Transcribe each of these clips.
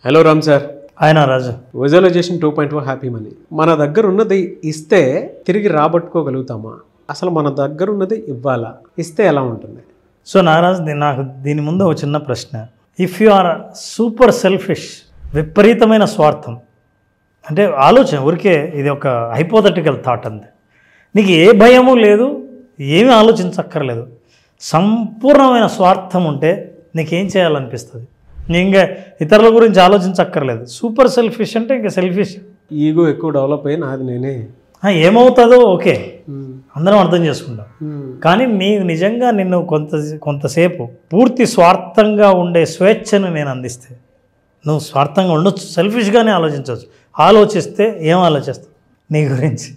Hello Ram sir. ఆయన రాజు. Visualisation 2.0 happy money. మన దగ్గర ఉన్నది ఇస్తే తిరిగి రాబట్టుకోగలుగుతామా? అసలు మన దగ్గర ఉన్నది ఇవ్వాలా? ఇస్తే ఎలా ఉంటుంది? సో నారాజ్, నాకు దీని ముందు ఒక చిన్న ప్రశ్న. If you are super selfish, విపరీతమైన స్వార్థం అంటే ఆలోచన, ఊరికే ఇది ఒక హైపోథెటికల్ థాట్ అంతే. నీకు ఏ భయము లేదు, ఏమీ ఆలోచించక్కర్లేదు, సంపూర్ణమైన స్వార్థం ఉంటే నీకేం చేయాలనిపిస్తుంది? నీ ఇంకా ఇతరుల గురించి ఆలోచించక్కర్లేదు. సూపర్ సెల్ఫిష్ అంటే ఇంకా సెల్ఫిష్, ఈగో ఎక్కువ డెవలప్ అయ్యి నాది నేనే ఏమవుతుందో ఓకే అందరం అర్థం చేసుకుంటాం. కానీ నీకు నిజంగా నిన్ను కొంతసేపు పూర్తి స్వార్థంగా ఉండే స్వేచ్ఛను నేను అందిస్తే, నువ్వు స్వార్థంగా ఉండొచ్చు, సెల్ఫిష్గానే ఆలోచించవచ్చు. ఆలోచిస్తే ఏం ఆలోచిస్తావు నీ గురించి?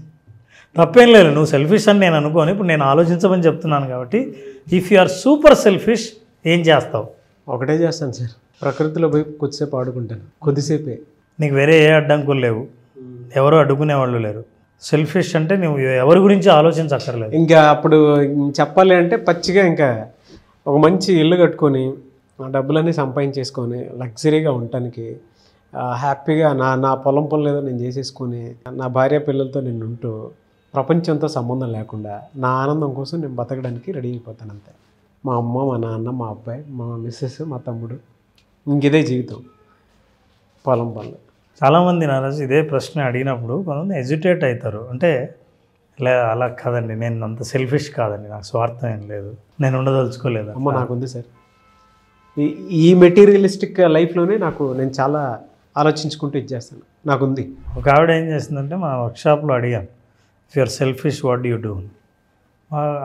తప్పేం లేదు, నువ్వు సెల్ఫిష్ అని నేను అనుకోని ఇప్పుడు నేను ఆలోచించమని చెప్తున్నాను. కాబట్టి if you are super selfish ఏం చేస్తావు? ఒకటే చేస్తాను సార్, ప్రకృతిలో పోయి కొద్దిసేపు ఆడుకుంటాను, కొద్దిసేపే. నీకు వేరే ఏ అడ్డంకులు లేవు, ఎవరు అడ్డుకునేవాళ్ళు లేరు. సెల్ఫిష్ అంటే నువ్వు ఎవరి గురించి ఆలోచించక్కర్లేదు. ఇంకా అప్పుడు చెప్పాలి అంటే పచ్చిగా ఇంకా ఒక మంచి ఇల్లు కట్టుకొని ఆ డబ్బులన్నీ సంపాదించేసుకొని లగ్జరీగా ఉండటానికి, హ్యాపీగా నా పొలం పనులు ఏదో నేను చేసేసుకొని నా భార్య పిల్లలతో నేను ఉంటూ ప్రపంచంతో సంబంధం లేకుండా నా ఆనందం కోసం నేను బతకడానికి రెడీ అయిపోతాను అంతే. మా అమ్మ, మా నాన్న, మా అబ్బాయి, మా మిస్సెస్, మా తమ్ముడు, ఇంకిదే జీవితం, పొలం పనులు. చాలామంది నారాజు ఇదే ప్రశ్న అడిగినప్పుడు కొంతమంది ఎజిటేట్ అవుతారు. అంటే అలా కాదండి, నేను అంత సెల్ఫిష్ కాదండి, నాకు స్వార్థం ఏం లేదు, నేను ఉండదలుచుకోలేదు. అమ్మ నాకుంది సార్, ఈ మెటీరియలిస్టిక్ లైఫ్లోనే నేను చాలా ఆలోచించుకుంటూ ఇచ్చేస్తాను, నాకుంది. ఒక ఆవిడ ఏం చేసిందంటే, మా వర్క్షాప్లో అడిగాను, if you are selfish what you do?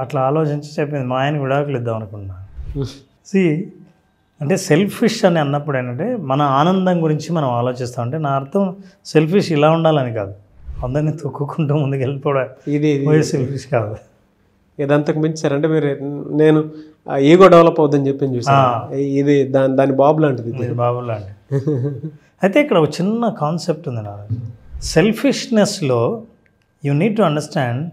అట్లా ఆలోచించి చెప్పింది, మా ఆయనకి విడాకులు ఇద్దాం అనుకున్నాను. అంటే సెల్ఫిష్ అని అన్నప్పుడు ఏంటంటే మన ఆనందం గురించి మనం ఆలోచిస్తాం. అంటే నా అర్థం సెల్ఫిష్ ఇలా ఉండాలని కాదు, అందరినీ తొక్కుకుంటూ ముందుకు వెళ్ళిపోవడం ఇది సెల్ఫిష్ కాదు. ఇదంతకు మించి సార్, అంటే మీరు నేను ఈగో డెవలప్ అవుతుందని చెప్పి చూసాను, ఇది దాని బాబు లాంటిది, బాబు లాంటిది. అయితే ఇక్కడ ఒక చిన్న కాన్సెప్ట్ ఉంది నా సెల్ఫిష్నెస్లో. You need to understand,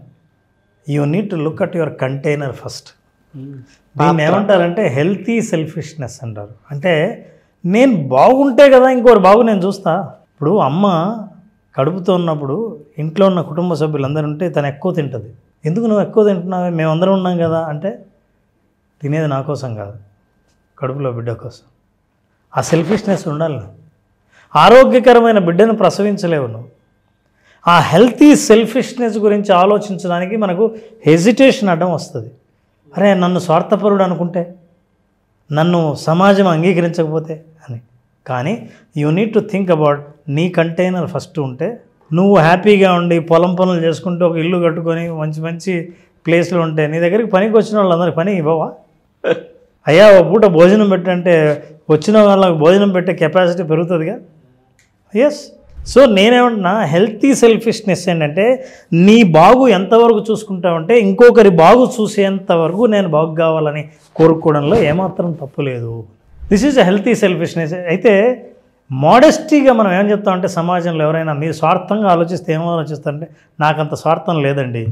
you need to look at your container first. దీన్ని ఏమంటారంటే హెల్తీ సెల్ఫిష్నెస్ అంటారు. అంటే నేను బాగుంటే కదా ఇంకోటి బాగు నేను చూస్తా. ఇప్పుడు అమ్మ కడుపుతో ఉన్నప్పుడు ఇంట్లో ఉన్న కుటుంబ సభ్యులందరూ ఉంటే తను ఎక్కువ తింటుంది. ఎందుకు నువ్వు ఎక్కువ తింటున్నావు, మేమందరం ఉన్నాం కదా అంటే, తినేది నా కోసం కాదు, కడుపులో బిడ్డ కోసం. ఆ సెల్ఫిష్నెస్ ఉండాలి. ఆరోగ్యకరమైన బిడ్డను ప్రసవించలేవు నువ్వు. ఆ హెల్తీ సెల్ఫిష్నెస్ గురించి ఆలోచించడానికి మనకు హెజిటేషన్ అడ్డం వస్తుంది. అరే నన్ను స్వార్థపరుడు అనుకుంటే, నన్ను సమాజం అంగీకరించకపోతే అని. కానీ you need to think about నీ కంటైనర్ ఫస్ట్ ఉంటే, నువ్వు హ్యాపీగా ఉండి పొలం పనులు చేసుకుంటూ ఒక ఇల్లు కట్టుకొని మంచి మంచి ప్లేస్లో ఉంటే నీ దగ్గరికి పనికి వచ్చిన వాళ్ళందరికీ పని ఇవ్వవా? అయ్యా ఒక పూట భోజనం పెట్టంటే వచ్చిన వాళ్ళకి భోజనం పెట్టే కెపాసిటీ పెరుగుతుందిగా. ఎస్. సో నేనేమంటున్నా, హెల్తీ సెల్ఫిష్నెస్ ఏంటంటే నీ బాగు ఎంతవరకు చూసుకుంటావంటే ఇంకొకరి బాగు చూసేంతవరకు నేను బాగు కావాలని కోరుకోవడంలో ఏమాత్రం తప్పు లేదు. This is a healthy selfishness. అయితే మోడెస్టీగా మనం ఏం చెప్తామంటే, సమాజంలో ఎవరైనా మీరు స్వార్థంగా ఆలోచిస్తే ఏమో ఆలోచిస్తారంటే, నాకంత స్వార్థం లేదండి.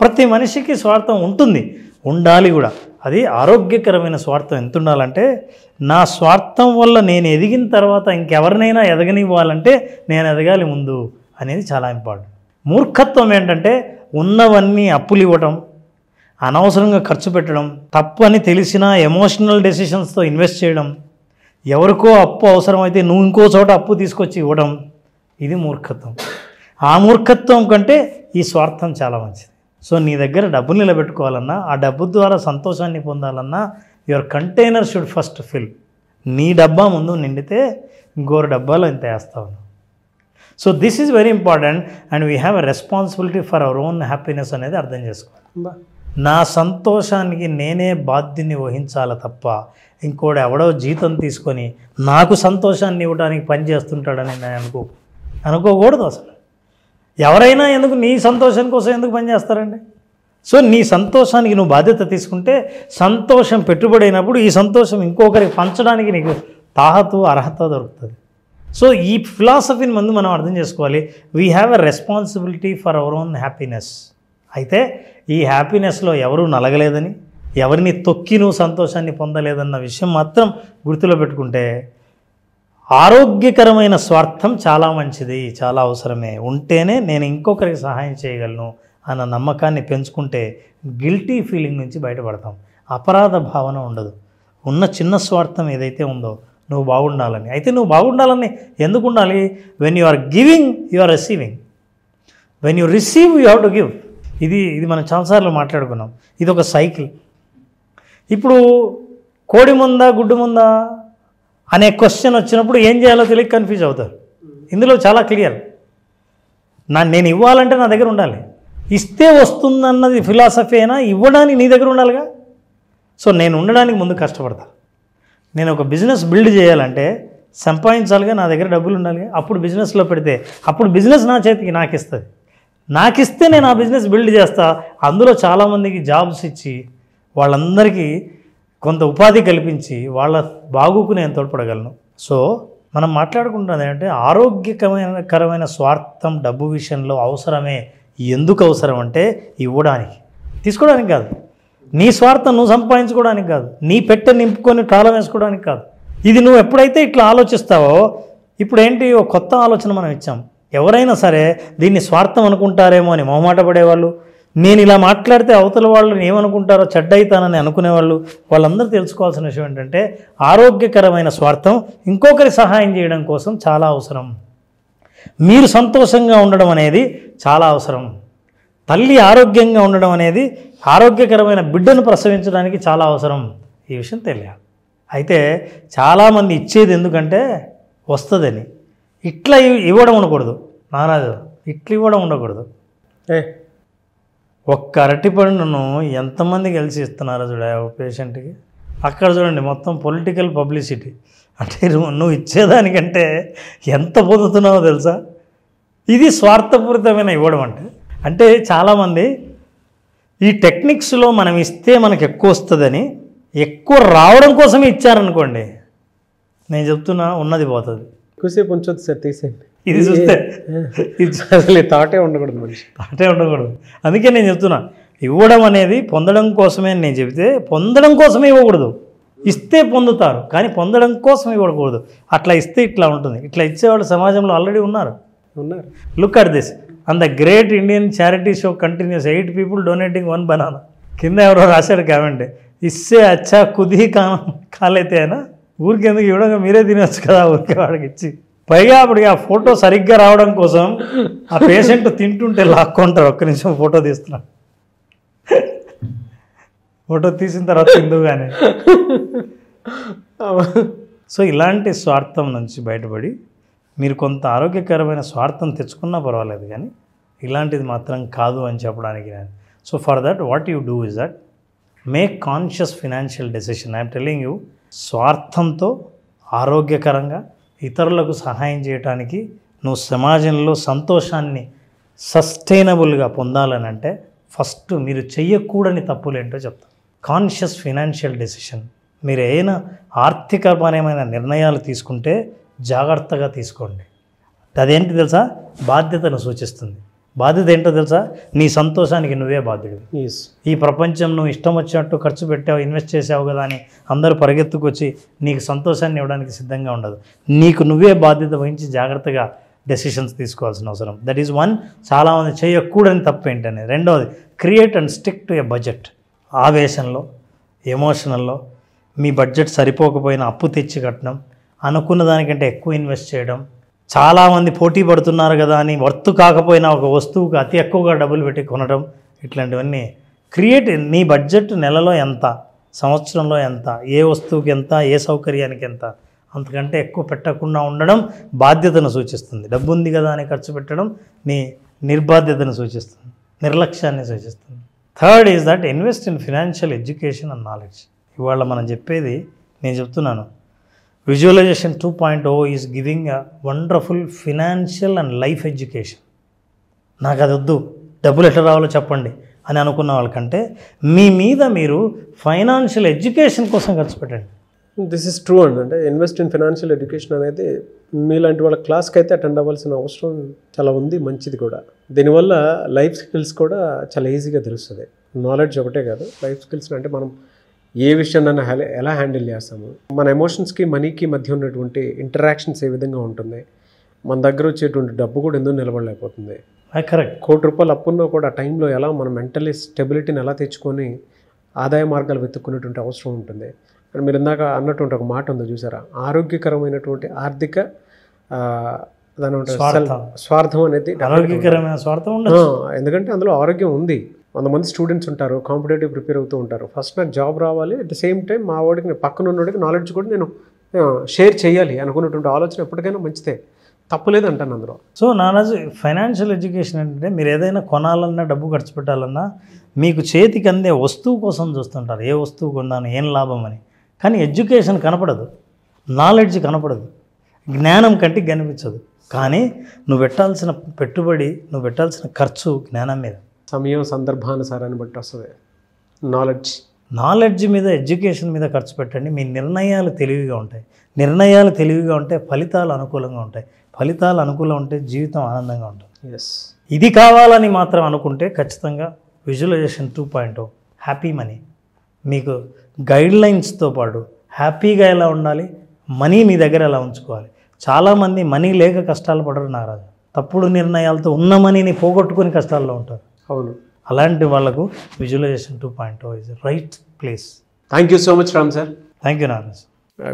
ప్రతి మనిషికి స్వార్థం ఉంటుంది, ఉండాలి కూడా. అది ఆరోగ్యకరమైన స్వార్థం ఎంత ఉండాలంటే, నా స్వార్థం వల్ల నేను ఎదిగిన తర్వాత ఇంకెవరినైనా ఎదగనివ్వాలంటే నేను ఎదగాలి ముందు అనేది చాలా ఇంపార్టెంట్. మూర్ఖత్వం ఏంటంటే ఉన్నవన్నీ అప్పులు ఇవ్వటం, అనవసరంగా ఖర్చు పెట్టడం, తప్పు అని తెలిసినా ఎమోషనల్ డెసిషన్స్తో ఇన్వెస్ట్ చేయడం, ఎవరికో అప్పు అవసరమైతే నువ్వు ఇంకో చోట అప్పు తీసుకొచ్చి ఇవ్వడం, ఇది మూర్ఖత్వం. ఆ మూర్ఖత్వం కంటే ఈ స్వార్థం చాలా మంచిది. సో నీ దగ్గర డబ్బులు నిలబెట్టుకోవాలన్నా, ఆ డబ్బు ద్వారా సంతోషాన్ని పొందాలన్నా, your container should first fill. నీ డబ్బా ముందు నిండితే ఇంకోరు డబ్బాలో ఇంత వేస్తావు. So this is very important and we have a responsibility for our own happiness అనేది అర్థం చేసుకోవాలి. నా సంతోషానికి నేనే బాధ్యతని వహించాలి తప్ప ఇంకోటి ఎవడో జీతం తీసుకొని నాకు సంతోషాన్ని ఇవ్వడానికి పని చేస్తుంటాడని నేను అనుకోకూడదు. అసలు ఎవరైనా ఎందుకు నీ సంతోషం కోసం ఎందుకు పనిచేస్తారండి? సో నీ సంతోషానికి నువ్వు బాధ్యత తీసుకుంటే, సంతోషం పెట్టుబడి అయినప్పుడు ఈ సంతోషం ఇంకొకరికి పంచడానికి నీకు తాహతు అర్హత దొరుకుతుంది. సో ఈ ఫిలాసఫీని ముందు మనం అర్థం చేసుకోవాలి. We have a responsibility for our own happiness. అయితే ఈ హ్యాపీనెస్లో ఎవరూ నలగలేదని, ఎవరిని తొక్కి నువ్వు సంతోషాన్ని పొందలేదన్న విషయం మాత్రం గుర్తులో పెట్టుకుంటే ఆరోగ్యకరమైన స్వార్థం చాలా మంచిది, చాలా అవసరమే. ఉంటేనే నేను ఇంకొకరికి సహాయం చేయగలను అన్న నమ్మకాన్ని పెంచుకుంటే గిల్టీ ఫీలింగ్ నుంచి బయటపడతాం. అపరాధ భావన ఉండదు. ఉన్న చిన్న స్వార్థం ఏదైతే ఉందో నువ్వు బాగుండాలని. అయితే నువ్వు బాగుండాలని ఎందుకు ఉండాలి? When you are giving you are receiving, when you receive you have to give. ఇది మనం చాలాసార్లు మాట్లాడుకున్నాం. ఇది ఒక సైకిల్. ఇప్పుడు కోడి ముందా గుడ్డు ముందా అనే క్వశ్చన్ వచ్చినప్పుడు ఏం చేయాలో తెలియక కన్ఫ్యూజ్ అవుతారు. ఇందులో చాలా క్లియర్. నేను ఇవ్వాలంటే నా దగ్గర ఉండాలి, ఇస్తే వస్తుందన్నది ఫిలాసఫీ అయినా ఇవ్వడానికి నీ దగ్గర ఉండాలిగా. సో నేను ఉండడానికి ముందు కష్టపడతా. నేను ఒక బిజినెస్ బిల్డ్ చేయాలంటే సంపాదించాలిగా, నా దగ్గర డబ్బులు ఉండాలిగా. అప్పుడు బిజినెస్లో పెడితే అప్పుడు బిజినెస్ నా చేతికి నాకు ఇస్తుంది. నాకు ఇస్తే నేను ఆ బిజినెస్ బిల్డ్ చేస్తా. అందులో చాలామందికి జాబ్స్ ఇచ్చి వాళ్ళందరికీ కొంత ఉపాధి కల్పించి వాళ్ళ బాగుకు నేను తోడ్పడగలను. సో మనం మాట్లాడుకుంటున్నది ఏంటంటే ఆరోగ్యకరమైన స్వార్థం డబ్బు విషయంలో అవసరమే. ఎందుకు అవసరం అంటే ఇవ్వడానికి, తీసుకోవడానికి కాదు. నీ స్వార్థం నువ్వు సంపాదించుకోవడానికి కాదు, నీ పెట్టె నింపుకొని తాళం వేసుకోవడానికి కాదు. ఇది నువ్వు ఎప్పుడైతే ఇట్లా ఆలోచిస్తావో, ఇప్పుడు ఏంటి ఒక కొత్త ఆలోచన మనం ఇచ్చాం. ఎవరైనా సరే దీన్ని స్వార్థం అనుకుంటారేమో అని మొహమాట పడేవాళ్ళు, నేను ఇలా మాట్లాడితే అవతల వాళ్ళు ఏమనుకుంటారో చెడ్డయితానని అనుకునేవాళ్ళు, వాళ్ళందరూ తెలుసుకోవాల్సిన విషయం ఏంటంటే ఆరోగ్యకరమైన స్వార్థం ఇంకొకరి సహాయం చేయడం కోసం చాలా అవసరం. మీరు సంతోషంగా ఉండడం అనేది చాలా అవసరం. తల్లి ఆరోగ్యంగా ఉండడం అనేది ఆరోగ్యకరమైన బిడ్డను ప్రసవించడానికి చాలా అవసరం. ఈ విషయం తెలియాలి. అయితే చాలామంది ఇచ్చేది ఎందుకంటే వస్తుందని. ఇట్లా ఇవ్వడం ఉండకూడదు. నారాజు ఇట్లా ఇవ్వడం ఉండకూడదు. ఒక్క అరటిపండును ఎంతమంది కలిసి ఇస్తున్నారో చూడ పేషెంట్కి. అక్కడ చూడండి మొత్తం పొలిటికల్ పబ్లిసిటీ. అంటే నువ్వు ఇచ్చేదానికంటే ఎంత పొందుతున్నావో తెలుసా? ఇది స్వార్థపూరితమైన ఇవ్వడం అంటే చాలామంది ఈ టెక్నిక్స్లో మనం ఇస్తే మనకు ఎక్కువ వస్తుందని ఎక్కువ రావడం కోసమే ఇచ్చారనుకోండి, నేను చెప్తున్నా ఉన్నది పోతుంది. ఎక్కువసేపు ఉంచొద్దు సార్, తీసేయండి. ఇది చూస్తే అసలు తాటే ఉండకూడదు, మనిషి తాటే ఉండకూడదు. అందుకే నేను చెప్తున్నా ఇవ్వడం అనేది పొందడం కోసమే అని నేను చెబితే పొందడం కోసమే ఇవ్వకూడదు. ఇస్తే పొందుతారు కానీ పొందడం కోసం ఇవ్వకూడదు. అట్లా ఇస్తే ఇట్లా ఉంటుంది. ఇట్లా ఇచ్చేవాళ్ళు సమాజంలో ఆల్రెడీ ఉన్నారు. Look at this. And the great Indian charity show continuous, 8 people donating 1 banana. కింద ఎవరో రాశాడు కామెంట్, ఇస్తే అచ్చా కుది కాలైతే అయినా ఊరికి ఎందుకు ఇవ్వడం, మీరే తినవచ్చు కదా ఊరికే వాడికి ఇచ్చి. పైగా అప్పటికి ఆ ఫోటో సరిగ్గా రావడం కోసం ఆ పేషెంట్ తింటుంటే లాక్కుంటారు. ఒక్క నిమిషం ఫోటో తీస్తున్నాను, ఫోటో తీసిన తర్వాత తిందు కానీ. సో ఇలాంటి స్వార్థం నుంచి బయటపడి మీరు కొంత ఆరోగ్యకరమైన స్వార్థం తెచ్చుకున్నా పర్వాలేదు, కానీ ఇలాంటిది మాత్రం కాదు అని చెప్పడానికి నేను. So for that what you do is that make conscious financial decision. I'm telling you, స్వార్థంతో ఆరోగ్యకరంగా ఇతరులకు సహాయం చేయడానికి నువ్వు సమాజంలో సంతోషాన్ని సస్టైనబుల్గా పొందాలని అంటే ఫస్ట్ మీరు చెయ్యకూడని తప్పులేంటో చెప్తాను. Conscious financial decision. మీరు ఏదైనా ఆర్థికపరమైన నిర్ణయాలు తీసుకుంటే జాగ్రత్తగా తీసుకోండి. అదేంటి తెలుసా? బాధ్యతను సూచిస్తుంది. బాధ్యత ఏంటో తెలుసా? నీ సంతోషానికి నువ్వే బాధ్యుడివి. ఈ ప్రపంచం నువ్వు ఇష్టం వచ్చినట్టు ఖర్చు పెట్టావు, ఇన్వెస్ట్ చేసావు కదా అని అందరూ పరిగెత్తుకొచ్చి నీకు సంతోషాన్ని ఇవ్వడానికి సిద్ధంగా ఉండదు. నీకు నువ్వే బాధ్యత వహించి జాగ్రత్తగా డెసిషన్స్ తీసుకోవాల్సిన అవసరం. That is one. చాలామంది చేయకూడని తప్పు ఏంటనే. రెండవది, create and stick to a budget. ఆవేశంలో, ఎమోషనల్లో మీ బడ్జెట్ సరిపోకపోయినా అప్పు తెచ్చి కట్టడం, అనుకున్న దానికంటే ఎక్కువ ఇన్వెస్ట్ చేయడం, చాలామంది పోటీ పడుతున్నారు కదా అని వర్త్ కాకపోయినా ఒక వస్తువుకు అతి ఎక్కువగా డబ్బులు పెట్టి కొనడం, ఇట్లాంటివన్నీ క్రియేట్. నీ బడ్జెట్ నెలలో ఎంత, సంవత్సరంలో ఎంత, ఏ వస్తువుకి ఎంత, ఏ సౌకర్యానికి ఎంత, అంతకంటే ఎక్కువ పెట్టకుండా ఉండడం బాధ్యతను సూచిస్తుంది. డబ్బు ఉంది కదా అని ఖర్చు పెట్టడం నీ నిర్బాధ్యతను సూచిస్తుంది, నిర్లక్ష్యాన్ని సూచిస్తుంది. Third is that invest in financial education and knowledge. ఇవాళ మనం చెప్పేది, నేను చెప్తున్నాను, visualisation 2.0 is giving a wonderful financial and life education. నాకు అది వద్దు, డబ్బులు ఎట్లా రావాలో చెప్పండి అని అనుకున్న వాళ్ళకంటే మీ మీద మీరు ఫైనాన్షియల్ ఎడ్యుకేషన్ కోసం ఖర్చు పెట్టండి. దిస్ ఇస్ ట్రూ అండి. అంటే ఇన్వెస్ట్ ఇన్ ఫినాన్షియల్ ఎడ్యుకేషన్ అనేది మీలాంటి వాళ్ళ క్లాస్కి అయితే అటెండ్ అవ్వాల్సిన అవసరం చాలా ఉంది, మంచిది కూడా. దీనివల్ల లైఫ్ స్కిల్స్ కూడా చాలా ఈజీగా తెలుస్తుంది. నాలెడ్జ్ ఒకటే కాదు, లైఫ్ స్కిల్స్ అంటే మనం ఏ విషయాన్ని ఎలా హ్యాండిల్ చేస్తాము, మన ఎమోషన్స్కి మనీకి మధ్య ఉన్నటువంటి ఇంటరాక్షన్స్ ఏ విధంగా ఉంటుంది, మన దగ్గర వచ్చేటువంటి డబ్బు కూడా ఎందుకు నిలబడలేకపోతుంది, కరెక్ట్. ₹1,00,000 అప్పున్నా కూడా ఆ టైంలో ఎలా మనం మెంటలీ స్టెబిలిటీని ఎలా తెచ్చుకొని ఆదాయ మార్గాలు వెతుక్కునేటువంటి అవసరం ఉంటుంది. అండ్ మీరు ఇందాక అన్నటువంటి ఒక మాట ఉంది చూసారా, ఆరోగ్యకరమైనటువంటి ఆర్థిక దాని స్వార్థం అనేది ఆరోగ్యకరమైన స్వార్థం ఉండదు. ఎందుకంటే అందులో ఆరోగ్యం ఉంది. 100 మంది స్టూడెంట్స్ ఉంటారు, కాంపిటేటివ్ ప్రిపేర్ అవుతూ ఉంటారు. ఫస్ట్ నాకు జాబ్ రావాలి, అట్ ద సేమ్ టైం మా వాడికి నేను పక్కన ఉన్నవాడికి నాలెడ్జ్ కూడా నేను షేర్ చేయాలి అనుకున్నటువంటి ఆలోచన ఎప్పటికైనా మంచిదే, తప్పులేదు అంటాను అందులో. సో నారాజు, ఫైనాన్షియల్ ఎడ్యుకేషన్ అంటే మీరు ఏదైనా కొనాలన్నా డబ్బు ఖర్చు పెట్టాలన్నా మీకు చేతికి అందే వస్తువు కోసం చూస్తుంటారు, ఏ వస్తువు కొన్నాను ఏం లాభం అని. కానీ ఎడ్యుకేషన్ కనపడదు, నాలెడ్జ్ కనపడదు, జ్ఞానం కంటికి కనిపించదు. కానీ నువ్వు పెట్టాల్సిన పెట్టుబడి, నువ్వు పెట్టాల్సిన ఖర్చు జ్ఞానం మీద, సమయం సందర్భానుసారాన్ని బట్టి వస్తుంది. నాలెడ్జ్ మీద, ఎడ్యుకేషన్ మీద ఖర్చు పెట్టండి. మీ నిర్ణయాలు తెలివిగా ఉంటాయి. నిర్ణయాలు తెలివిగా ఉంటే ఫలితాలు అనుకూలంగా ఉంటాయి. ఫలితాలు అనుకూలంగా ఉంటే జీవితం ఆనందంగా ఉంటుంది. ఇది కావాలని మాత్రం అనుకుంటే ఖచ్చితంగా విజువలైజేషన్ 2.0 హ్యాపీ మనీ మీకు గైడ్లైన్స్తో పాటు హ్యాపీగా ఎలా ఉండాలి, మనీ మీ దగ్గర ఎలా ఉంచుకోవాలి. చాలామంది మనీ లేక కష్టాలు పడరు నారాజు, తప్పుడు నిర్ణయాలతో ఉన్న మనీని పోగొట్టుకుని కష్టాల్లో ఉంటారు. అవును, అలాంటి వాళ్ళకు visualisation 2.0 is right place. Thank you so much Ram sir. Thank you Naraj.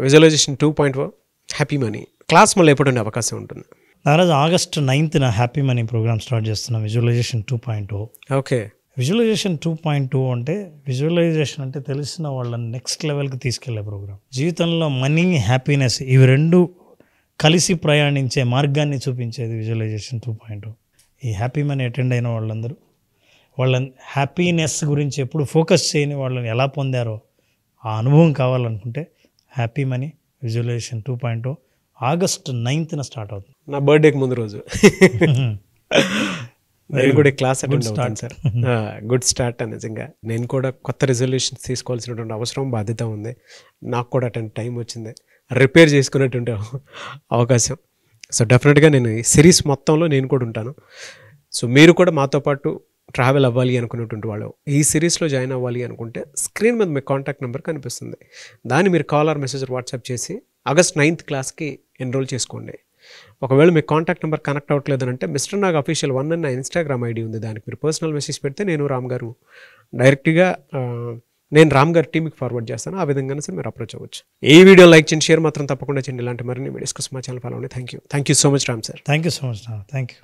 Visualisation 2.0 happy money class మళ్ళీ ఎప్పుడు ఉండే అవకాశం ఉంటుంది Naraj? August 9th happy money programme start చేస్తున్నాం, విజువలైజేషన్ 2.0. ఓకే. విజువలైజేషన్ 2.0 అంటే, విజువలైజేషన్ అంటే తెలిసిన వాళ్ళని నెక్స్ట్ లెవెల్కి తీసుకెళ్లే ప్రోగ్రామ్. జీవితంలో మనీ, హ్యాపీనెస్ ఇవి రెండు కలిసి ప్రయాణించే మార్గాన్ని చూపించేది విజువలైజేషన్ 2.0. ఈ హ్యాపీ మనీ అటెండ్ అయిన వాళ్ళందరూ వాళ్ళ హ్యాపీనెస్ గురించి ఎప్పుడు ఫోకస్ చేయని వాళ్ళని ఎలా పొందారో ఆ అనుభవం కావాలనుకుంటే happy money visualisation 2.0 August 9th start అవుతుంది. నా బర్త్డేకి ముందు రోజు. నేను కూడా క్లాస్ అటెండ్ అవుతాను సార్. Good start. నిజంగా నేను కూడా కొత్త రిజల్యూషన్స్ తీసుకోవాల్సినటువంటి అవసరం, బాధ్యత ఉంది. నాకు కూడా అటెండ్ టైం వచ్చింది, రిపేర్ చేసుకునేటువంటి అవకాశం. సో డెఫినెట్గా నేను ఈ సిరీస్ మొత్తంలో నేను కూడా ఉంటాను. సో మీరు కూడా మాతో పాటు ట్రావెల్ అవ్వాలి అనుకునేటువంటి వాళ్ళు, ఈ సిరీస్లో జాయిన్ అవ్వాలి అనుకుంటే స్క్రీన్ మీద మీ కాంటాక్ట్ నెంబర్ కనిపిస్తుంది, దాన్ని మీరు కాల్ ఆర్ మెసేజ్ వాట్సాప్ చేసి August 9th క్లాస్కి ఎన్రోల్ చేసుకోండి. ఒకవేళ మీ కాంటాక్ట్ నెంబర్ కనెక్ట్ అవ్వట్లేదనంటే మిస్టర్ నాగ్ అఫీషియల్ 1 అని నా ఇన్స్టాగ్రామ్ ఐడి ఉంది, దానికి మీరు పర్సనల్ మెసేజ్ పెడితే నేను రామ్ గారు డైరెక్ట్గా నేను రామ్ గారి టీమ్కి ఫార్వర్డ్ చేస్తాను. ఆ విధంగానే సార్ మీరు అప్రోచ్ అవ్వచ్చు. ఈ వీడియో లైక్ చేయండి, షేర్ మాత్రం తప్పకుండా చేయండి. ఇలాంటి మరిన్ని వీడియోస్ కోసం మా ఛానల్ ఫాలో అవ్వండి. Thank you so much Ram sir. Thank you so much. Thank you.